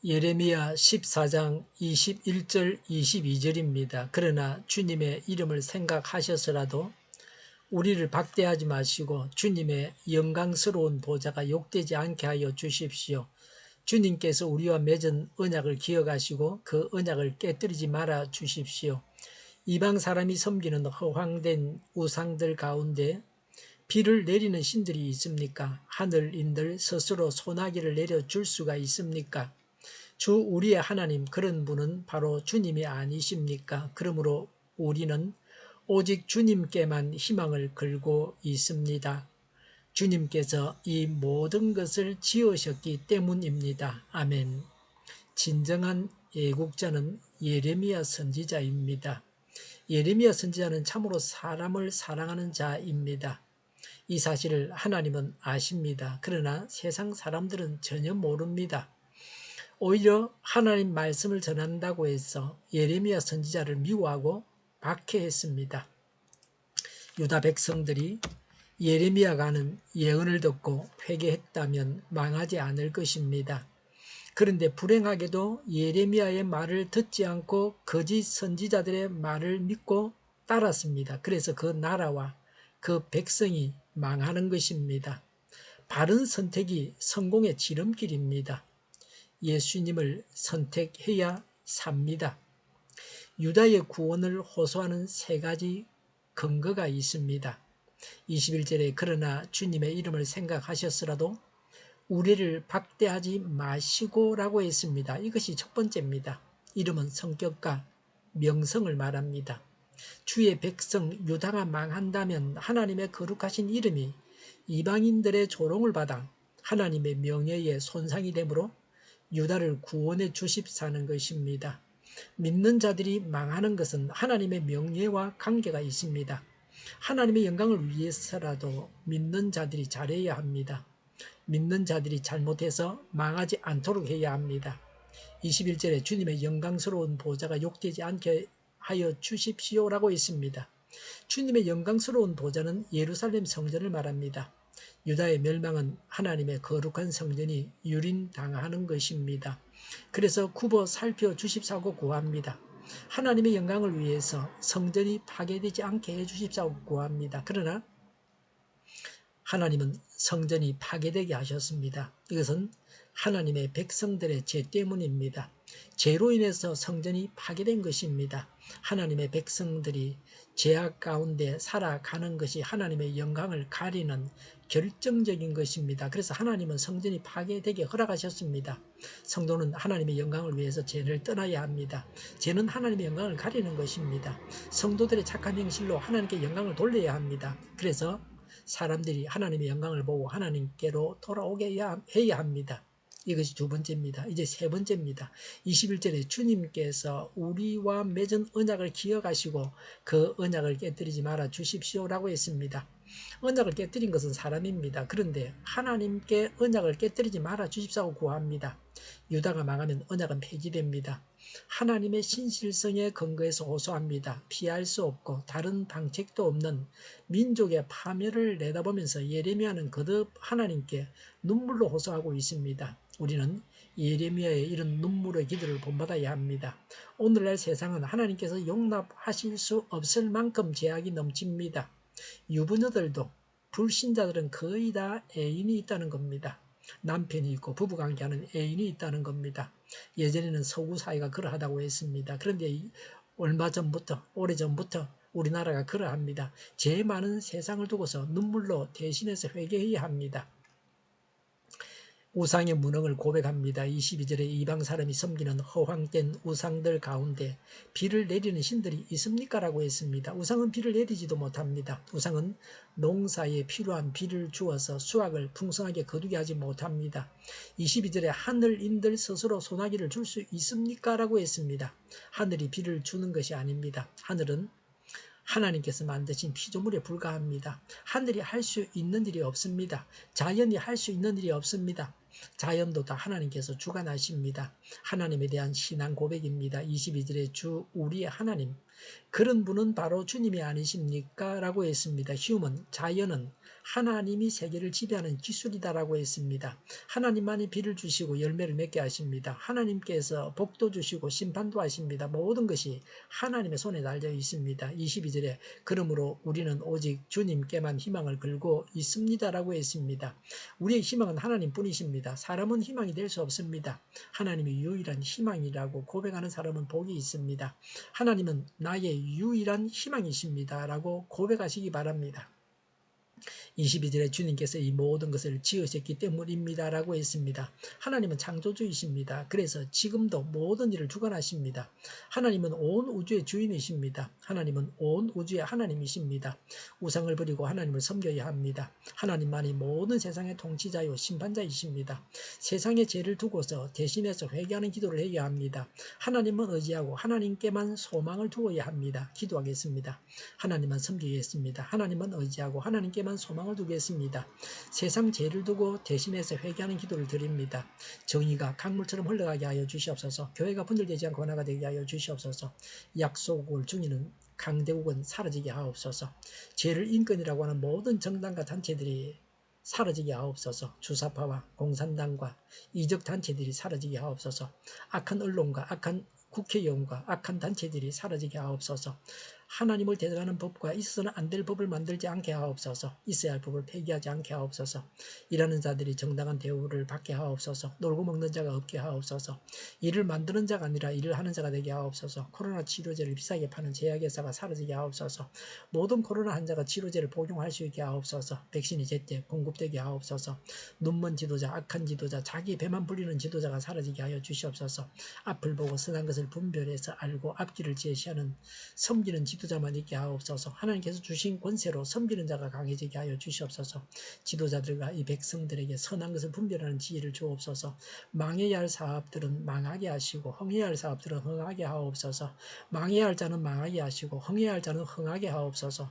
예레미야 14장 21절 22절입니다. 그러나 주님의 이름을 생각하셔서라도 우리를 박대하지 마시고 주님의 영광스러운 보좌가 욕되지 않게 하여 주십시오. 주님께서 우리와 맺은 언약을 기억하시고 그 언약을 깨뜨리지 말아 주십시오. 이방 사람이 섬기는 허황된 우상들 가운데 비를 내리는 신들이 있습니까? 하늘인들 스스로 소나기를 내려줄 수가 있습니까? 주 우리의 하나님, 그런 분은 바로 주님이 아니십니까? 그러므로 우리는 오직 주님께만 희망을 걸고 있습니다. 주님께서 이 모든 것을 지으셨기 때문입니다. 아멘. 진정한 애국자는 예레미야 선지자입니다. 예레미야 선지자는 참으로 사람을 사랑하는 자입니다. 이 사실을 하나님은 아십니다. 그러나 세상 사람들은 전혀 모릅니다. 오히려 하나님 말씀을 전한다고 해서 예레미야 선지자를 미워하고 박해했습니다. 유다 백성들이 예레미야가 하는 예언을 듣고 회개했다면 망하지 않을 것입니다. 그런데 불행하게도 예레미야의 말을 듣지 않고 거짓 선지자들의 말을 믿고 따랐습니다. 그래서 그 나라와 그 백성이 망하는 것입니다. 바른 선택이 성공의 지름길입니다. 예수님을 선택해야 삽니다. 유다의 구원을 호소하는 세 가지 근거가 있습니다. 21절에 그러나 주님의 이름을 생각하셨으라도 우리를 박대하지 마시고라고 했습니다. 이것이 첫 번째입니다. 이름은 성격과 명성을 말합니다. 주의 백성 유다가 망한다면 하나님의 거룩하신 이름이 이방인들의 조롱을 받아 하나님의 명예에 손상이 되므로 유다를 구원해 주십사는 것입니다. 믿는 자들이 망하는 것은 하나님의 명예와 관계가 있습니다. 하나님의 영광을 위해서라도 믿는 자들이 잘해야 합니다. 믿는 자들이 잘못해서 망하지 않도록 해야 합니다. 21절에 주님의 영광스러운 보좌가 욕되지 않게 하여 주십시오라고 했습니다. 주님의 영광스러운 보좌는 예루살렘 성전을 말합니다. 유다의 멸망은 하나님의 거룩한 성전이 유린당하는 것입니다. 그래서 굽어 살펴주십사고 구합니다. 하나님의 영광을 위해서 성전이 파괴되지 않게 해주십사고 구합니다. 그러나 하나님은 성전이 파괴되게 하셨습니다. 이것은 하나님의 백성들의 죄 때문입니다. 죄로 인해서 성전이 파괴된 것입니다. 하나님의 백성들이 죄악 가운데 살아가는 것이 하나님의 영광을 가리는 결정적인 것입니다. 그래서 하나님은 성전이 파괴되게 허락하셨습니다. 성도는 하나님의 영광을 위해서 죄를 떠나야 합니다. 죄는 하나님의 영광을 가리는 것입니다. 성도들의 착한 행실로 하나님께 영광을 돌려야 합니다. 그래서 사람들이 하나님의 영광을 보고 하나님께로 돌아오게 해야 합니다. 이것이 두 번째입니다. 이제 세 번째입니다. 21절에 주님께서 우리와 맺은 언약을 기억하시고 그 언약을 깨뜨리지 말아 주십시오라고 했습니다. 언약을 깨뜨린 것은 사람입니다. 그런데 하나님께 언약을 깨뜨리지 말아 주십시오 구합니다. 유다가 망하면 언약은 폐지됩니다. 하나님의 신실성에 근거해서 호소합니다. 피할 수 없고 다른 방책도 없는 민족의 파멸을 내다보면서 예레미야는 거듭 하나님께 눈물로 호소하고 있습니다. 우리는 예레미야의 이런 눈물의 기도를 본받아야 합니다. 오늘날 세상은 하나님께서 용납하실 수 없을 만큼 죄악이 넘칩니다. 유부녀들도 불신자들은 거의 다 애인이 있다는 겁니다. 남편이 있고 부부관계하는 애인이 있다는 겁니다. 예전에는 서구 사회가 그러하다고 했습니다. 그런데 얼마 전부터 오래전부터 우리나라가 그러합니다. 죄 많은 세상을 두고서 눈물로 대신해서 회개해야 합니다. 우상의 무능을 고백합니다. 22절에 이방 사람이 섬기는 허황된 우상들 가운데 비를 내리는 신들이 있습니까? 라고 했습니다. 우상은 비를 내리지도 못합니다. 우상은 농사에 필요한 비를 주어서 수확을 풍성하게 거두게 하지 못합니다. 22절에 하늘인들 스스로 소나기를 줄 수 있습니까? 라고 했습니다. 하늘이 비를 주는 것이 아닙니다. 하늘은 하나님께서 만드신 피조물에 불과합니다. 하늘이 할 수 있는 일이 없습니다. 자연이 할 수 있는 일이 없습니다. 자연도 다 하나님께서 주관하십니다. 하나님에 대한 신앙 고백입니다. 22절에 주 우리의 하나님, 그런 분은 바로 주님이 아니십니까? 라고 했습니다. 휴먼, 자연은 하나님이 세계를 지배하는 기술이다라고 했습니다. 하나님만이 비를 주시고 열매를 맺게 하십니다. 하나님께서 복도 주시고 심판도 하십니다. 모든 것이 하나님의 손에 달려 있습니다. 22절에 그러므로 우리는 오직 주님께만 희망을 걸고 있습니다라고 했습니다. 우리의 희망은 하나님뿐이십니다. 사람은 희망이 될 수 없습니다. 하나님이 유일한 희망이라고 고백하는 사람은 복이 있습니다. 하나님은 나의 유일한 희망이십니다. 라고 고백하시기 바랍니다. 22절에 주님께서 이 모든 것을 지으셨기 때문입니다. 라고 했습니다. 하나님은 창조주이십니다. 그래서 지금도 모든 일을 주관하십니다. 하나님은 온 우주의 주인이십니다. 하나님은 온 우주의 하나님이십니다. 우상을 버리고 하나님을 섬겨야 합니다. 하나님만이 모든 세상의 통치자요 심판자이십니다. 세상의 죄를 두고서 대신해서 회개하는 기도를 해야 합니다. 하나님은 의지하고 하나님께만 소망을 두어야 합니다. 기도하겠습니다. 하나님만 섬기겠습니다. 하나님은 의지하고 하나님께만 소망을 두겠습니다. 세상 죄를 두고 대신해서 회개하는 기도를 드립니다. 정의가 강물처럼 흘러가게 하여 주시옵소서. 교회가 분열되지 않고 하나가 되게 하여 주시옵소서. 약속을 중이는 강대국은 사라지게 하옵소서. 죄를 인권이라고 하는 모든 정당과 단체들이 사라지게 하옵소서. 주사파와 공산당과 이적 단체들이 사라지게 하옵소서. 악한 언론과 악한 국회의원과 악한 단체들이 사라지게 하옵소서. 하나님을 대적하는 법과 있어서는 안 될 법을 만들지 않게 하옵소서. 있어야 할 법을 폐기하지 않게 하옵소서. 일하는 자들이 정당한 대우를 받게 하옵소서. 놀고 먹는 자가 없게 하옵소서. 일을 만드는 자가 아니라 일을 하는 자가 되게 하옵소서. 코로나 치료제를 비싸게 파는 제약회사가 사라지게 하옵소서. 모든 코로나 환자가 치료제를 복용할 수 있게 하옵소서. 백신이 제때 공급되게 하옵소서. 눈먼 지도자, 악한 지도자, 자기 배만 불리는 지도자가 사라지게 하여 주시옵소서. 앞을 보고 선한 것을 분별해서 알고 앞길을 제시하는 섬기는 지도자만 있게 하옵소서. 하나님께서 주신 권세로 섬기는 자가 강해지게 하여 주시옵소서. 지도자들과 이 백성들에게 선한 것을 분별하는 지혜를 주옵소서. 망해야 할 사업들은 망하게 하시고 흥해야 할 사업들은 흥하게 하옵소서. 망해야 할 자는 망하게 하시고 흥해야 할 자는 흥하게 하옵소서.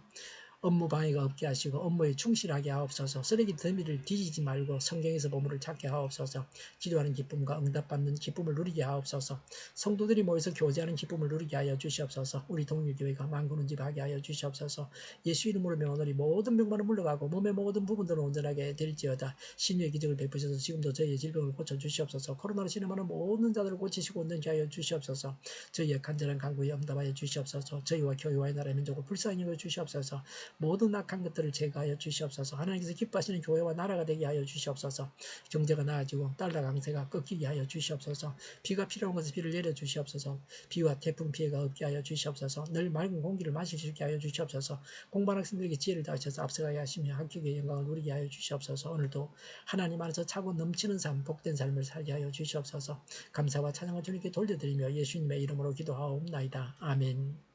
업무 방해가 없게 하시고 업무에 충실하게 하옵소서. 쓰레기 더미를 뒤지지 말고 성경에서 보물을 찾게 하옵소서. 기도하는 기쁨과 응답받는 기쁨을 누리게 하옵소서. 성도들이 모여서 교제하는 기쁨을 누리게 하여 주시옵소서. 우리 동일교회가 만군은집하게 하여 주시옵소서. 예수 이름으로 명하노니 모든 병만은 물러가고 몸의 모든 부분들은 온전하게 될지어다. 신유의 기적을 베푸셔서 지금도 저희의 질병을 고쳐주시옵소서. 코로나로 신음하는 모든 자들을 고치시고 온전케 하여 주시옵소서. 저희의 간절한 간구에 응답하여 주시옵소서. 저희와 교회와의 나라의 민족을 불쌍히 여겨 주시옵소서. 모든 악한 것들을 제거하여 주시옵소서. 하나님께서 기뻐하시는 교회와 나라가 되게 하여 주시옵소서. 경제가 나아지고 달러 강세가 꺾이게 하여 주시옵소서. 비가 필요한 것에 비를 내려 주시옵소서. 비와 태풍 피해가 없게 하여 주시옵소서. 늘 맑은 공기를 마실 수 있게 하여 주시옵소서. 공부하는 학생들에게 지혜를 다하셔서 앞서가게 하시며 합격의 영광을 누리게 하여 주시옵소서. 오늘도 하나님 안에서 차고 넘치는 삶, 복된 삶을 살게 하여 주시옵소서. 감사와 찬양을 주님께 돌려드리며 예수님의 이름으로 기도하옵나이다. 아멘.